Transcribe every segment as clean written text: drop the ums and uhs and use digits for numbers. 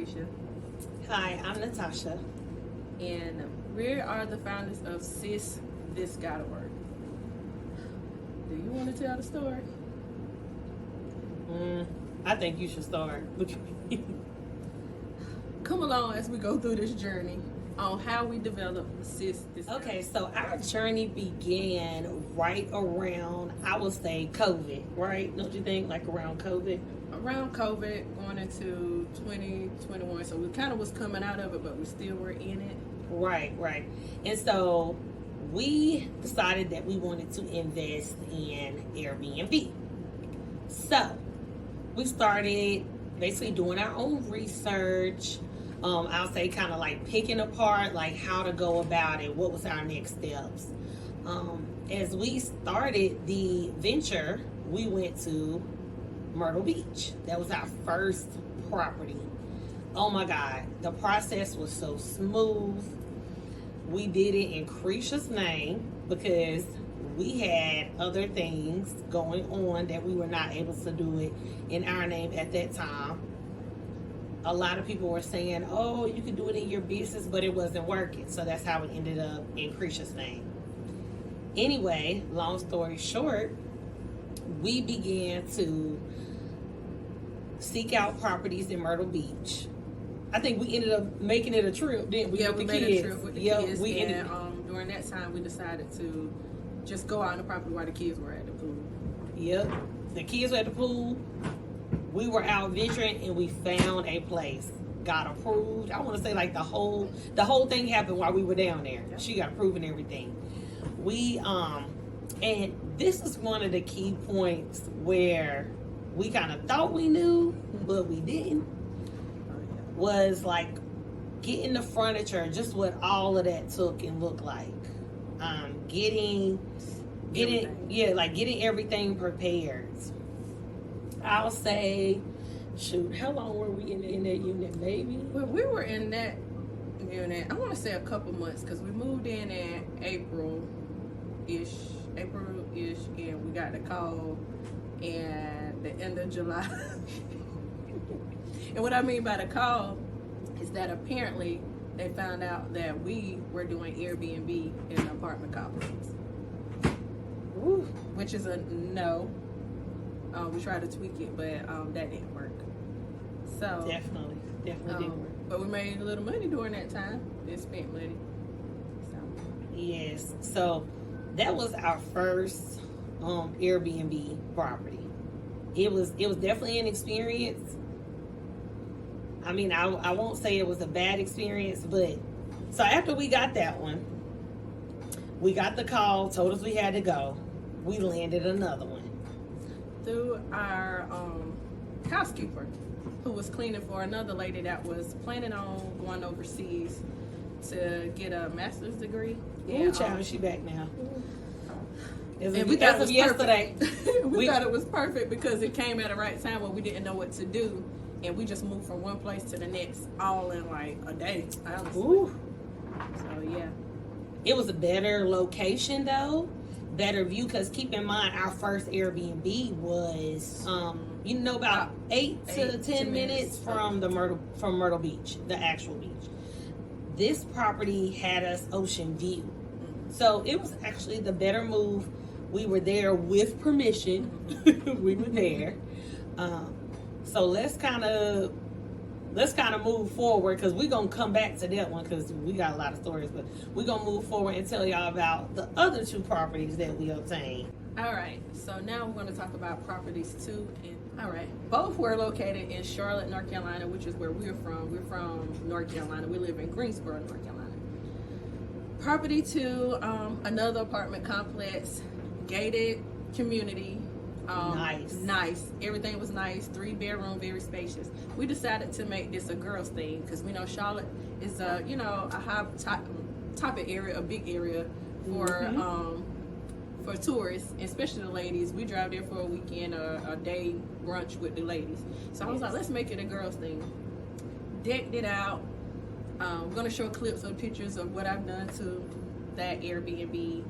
Lucretia. Hi, I'm Natasha. And we are the founders of Sis, This Gotta Work. Do you want to tell the story? I think you should start. Come along as we go through this journey on how we developed Sis, This Gotta Okay, Work. so our journey began right around, I would say, COVID, right? Don't you think? Like around COVID? Around COVID, going into 2021. So we kind of was coming out of it, but we still were in it. Right. And so we decided that we wanted to invest in Airbnb. So we started basically doing our own research. I'll say kind of like picking apart like how to go about it. What was our next steps? As we started the venture, we went to Myrtle Beach. That was our first property. Oh my God, the process was so smooth. We did it in Lucretia's name because we had other things going on that we were not able to do it in our name at that time. A lot of people were saying, oh, you can do it in your business, but it wasn't working. So that's how it ended up in Lucretia's name. Anyway, long story short, we began to seek out properties in Myrtle Beach. I think we ended up making it a trip, didn't we? Yeah, with we the made kids. a trip with the Yep, kids. we ended. During that time, we decided to just go out on the property while the kids were at the pool. Yep, the kids were at the pool. We were out venturing, and we found a place. Got approved. I want to say like the whole thing happened while we were down there. Yep. She got approved and everything. We and this is one of the key points where we kind of thought we knew, but we didn't. Was like getting the furniture, just what all of that took and looked like. Getting everything prepared. I'll say, shoot, how long were we in that unit, maybe? Well, we were in that unit, I want to say a couple months, because we moved in April-ish, and we got the call at the end of July. And what I mean by the call is that apparently they found out that we were doing Airbnb in an apartment complex. Ooh. Which is a no. We tried to tweak it, but that didn't work. So Definitely didn't work. But we made a little money during that time. Didn't spend money. So Yes. So that was our first Airbnb property. It was definitely an experience. I mean, I won't say it was a bad experience, but so after we got that one, we got the call, told us we had to go. We landed another one. through our housekeeper, who was cleaning for another lady that was planning on going overseas to get a master's degree. Ooh, child, she back now. And we thought it was yesterday. we thought it was perfect because it came at the right time when we didn't know what to do, and we just moved from one place to the next all in like a day, honestly. Ooh. So yeah, It was a better location though, better view. Because keep in mind, our first Airbnb was, about 8 to 10 minutes from Myrtle Beach, the actual beach. This property had us ocean view, so it was actually the better move. We were there with permission. We were there. So let's kind of move forward, because we're going to come back to that one because we got a lot of stories, but we're going to move forward and tell y'all about the other two properties that we obtained. all right. So now we're going to talk about properties 2 and all right. Both were located in Charlotte, North Carolina, which is where we're from. We're from North Carolina. We live in Greensboro, North Carolina. Property 2, another apartment complex, gated community. Nice. Everything was nice. 3-bedroom, very spacious. We decided to make this a girls' thing because we know Charlotte is a high topic area, a big area for tourists, especially the ladies. We drive there for a weekend or a day brunch with the ladies. So I was like, let's make it a girls' thing. Decked it out. I'm gonna show clips of pictures of what I've done to that Airbnb.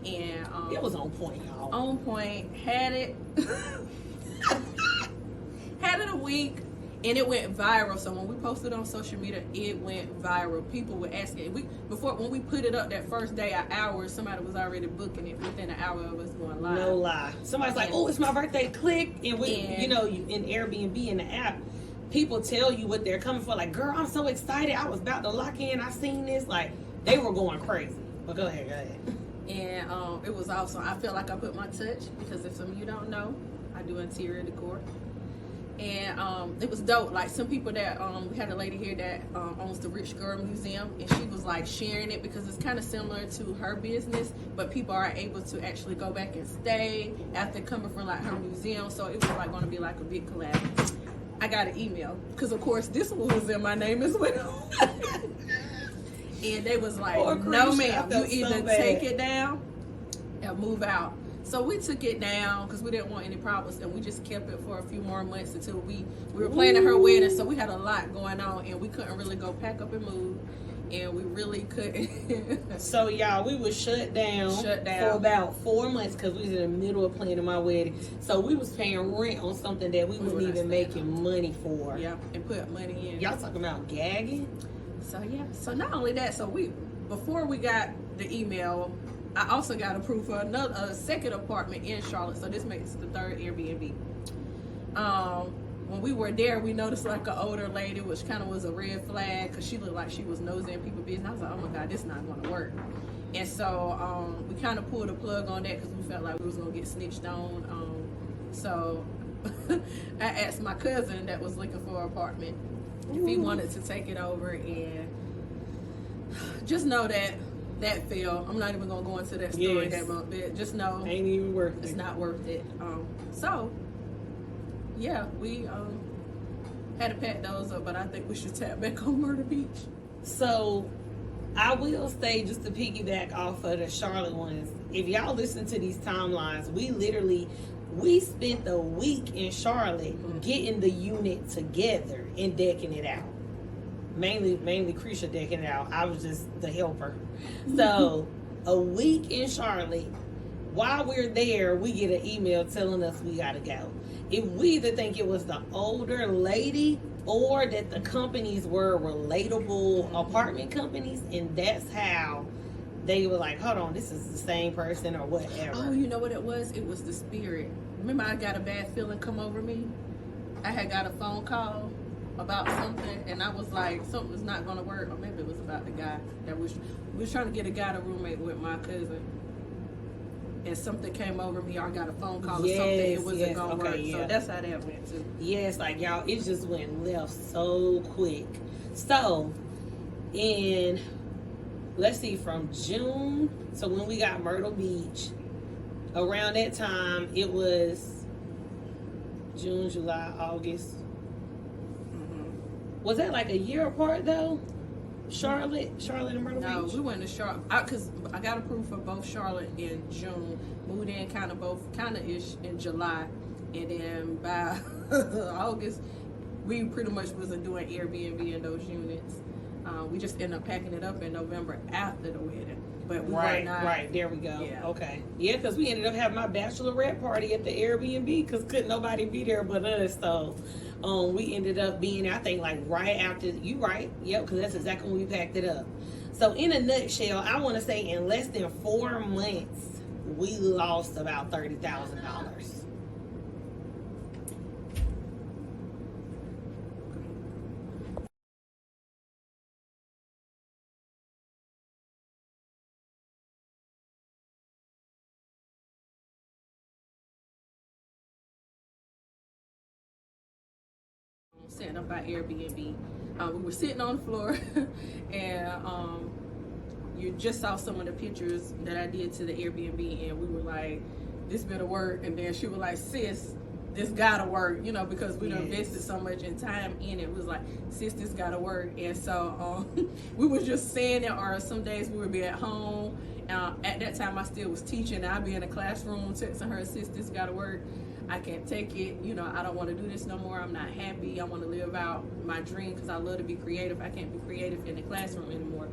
And It was on point, y'all. On point. Had it a week, And it went viral. So when we posted on social media, it went viral. People were asking. When we put it up that first day, an hour, somebody was already booking it within an hour of us going live. No lie. Somebody's like, "Oh, it's my birthday." Click, and you in Airbnb in the app, people tell you what they're coming for. Like, girl, I'm so excited. I was about to lock in. I seen this. Like, they were going crazy. But go ahead. And it was awesome. I feel like I put my touch, because if some of you don't know, I do interior decor. And it was dope. Like, some people that we had a lady here that owns the Rich Girl Museum, and she was like sharing it because it's kind of similar to her business, but people are able to actually go back and stay after coming from like her museum. So it was like going to be like a big collab. I got an email because of course this one was in my name as well. And they was like, "No ma'am, you either take it down or move out." So we took it down because we didn't want any problems, and we just kept it for a few more months until we were planning her wedding. So we had a lot going on, and we couldn't really go pack up and move, and we really couldn't. So y'all, we was shut down for about 4 months because we was in the middle of planning my wedding. So we was paying rent on something that we wasn't even making money for. Yeah, and put money in. Y'all talking about gagging? So yeah. So not only that, so before we got the email, I also got approved for a second apartment in Charlotte. So this makes the third Airbnb. When we were there, we noticed like an older lady, which kind of was a red flag because she looked like she was nosing in people's business. I was like, oh my God, this is not going to work. And so we kind of pulled a plug on that because we felt like we was going to get snitched on. So I asked my cousin that was looking for an apartment if he wanted to take it over, and just know that failed. I'm not even gonna go into that story that much. Just know ain't even worth it. It's not worth it. So yeah, we had to pack those up, but I think we should tap back on Myrtle Beach. So I will say, just to piggyback off of the Charlotte ones, if y'all listen to these timelines, we spent the week in Charlotte getting the unit together and decking it out. Mainly Creisha decking it out. I was just the helper. So a week in Charlotte, while we're there, we get an email telling us we gotta go. If we either think it was the older lady or that the companies were relatable apartment companies, and that's how they were like, hold on, this is the same person or whatever. Oh, you know what it was? It was the spirit. Remember, I got a bad feeling come over me? I had got a phone call about something, and I was like, something's not going to work. Or maybe it was about the guy that we was trying to get a guy to roommate with my cousin. And something came over me, or I got a phone call or something, it wasn't going to work. Yeah. So that's how that went too. Yes, like y'all, it just went left so quick. So, let's see, from June, so when we got Myrtle Beach, around that time, it was June, July, August. Was that like a year apart though? Charlotte and Myrtle Beach? No, we went to Charlotte because I got approved for both Charlotte in June, moved in kind of ish in July, and then by August we pretty much wasn't doing Airbnb in those units. We just ended up packing it up in November after the wedding. But we were not. Right, there we go. Yeah. Okay. Yeah, because we ended up having my bachelorette party at the Airbnb because couldn't nobody be there but us. So we ended up being there, I think, like right after. You right. Yep, because that's exactly when we packed it up. So in a nutshell, I want to say in less than 4 months, we lost about $30,000. Setting up our Airbnb. We were sitting on the floor and you just saw some of the pictures that I did to the Airbnb, and we were like, this better work. And then she was like, sis, this gotta work, because we done invested so much in time in it. It was like, sis, this gotta work. And so we were just saying it, or some days we would be at home. At that time I still was teaching. I'd be in the classroom texting her, sis, this gotta work. I can't take it. I don't want to do this no more. I'm not happy. I want to live out my dream because I love to be creative. I can't be creative in the classroom anymore.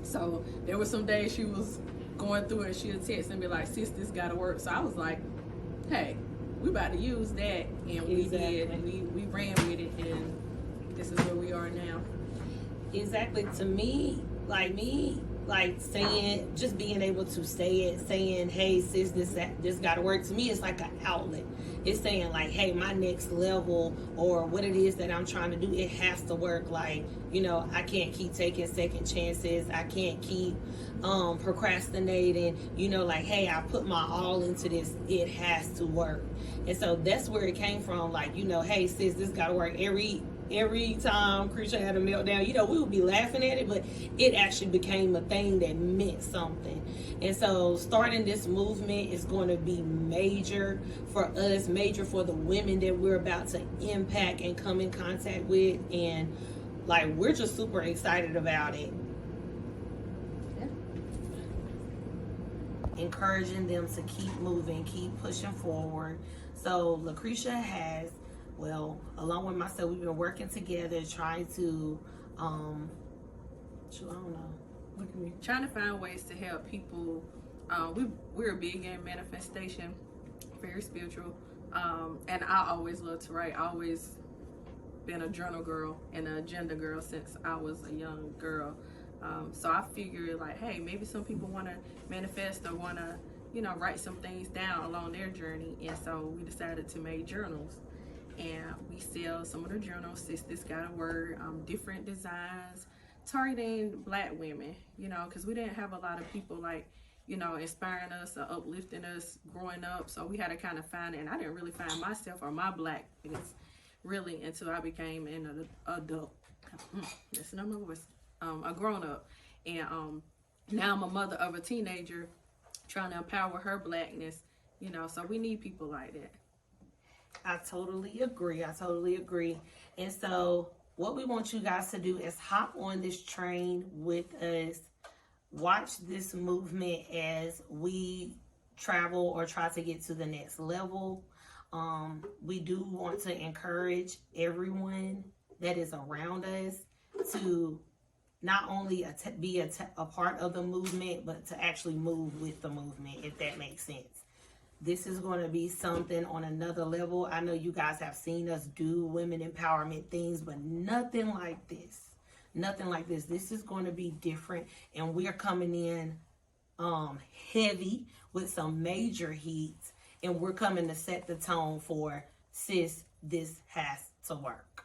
So there were some days she was going through it, and she'll text and be like, sis, this got to work. So I was like, hey, we about to use that. And we did. We ran with it. And this is where we are now. Exactly. To me, like saying, just being able to say it, saying, hey, sis, this gotta work. To me, it's like an outlet. It's saying like, hey, my next level or what it is that I'm trying to do, it has to work. Like, you know, I can't keep taking second chances. I can't keep procrastinating. You know, like, hey, I put my all into this. It has to work. And so that's where it came from. Like, you know, hey, sis, this gotta work. Every time Lucretia had a meltdown, you know, we would be laughing at it, but it actually became a thing that meant something. And so starting this movement is going to be major for us, major for the women that we're about to impact and come in contact with. And like, we're just super excited about it. Yeah. Encouraging them to keep moving, keep pushing forward. So Lucretia has, well, along with myself, we've been working together trying to, I don't know. Look at me. Trying to find ways to help people. We're big in manifestation, very spiritual. And I always love to write. I always been a journal girl and an agenda girl since I was a young girl. So I figured like, hey, maybe some people want to manifest or want to, you know, write some things down along their journey. And so we decided to make journals. And we sell some of the journals, Sis This Gotta Work, different designs, targeting Black women, you know, because we didn't have a lot of people like, you know, inspiring us or uplifting us growing up. So we had to kind of find it. And I didn't really find myself or my Blackness really until I became an adult. Listen to my voice. A grown up. And now I'm a mother of a teenager trying to empower her Blackness, you know, so we need people like that. I totally agree. And so what we want you guys to do is hop on this train with us. Watch this movement as we travel or try to get to the next level. We do want to encourage everyone that is around us to not only be a part of the movement, but to actually move with the movement, if that makes sense. This is going to be something on another level. I know you guys have seen us do women empowerment things, but nothing like this. Nothing like this. This is going to be different, and we're coming in heavy with some major heat, and we're coming to set the tone for, sis, this has to work.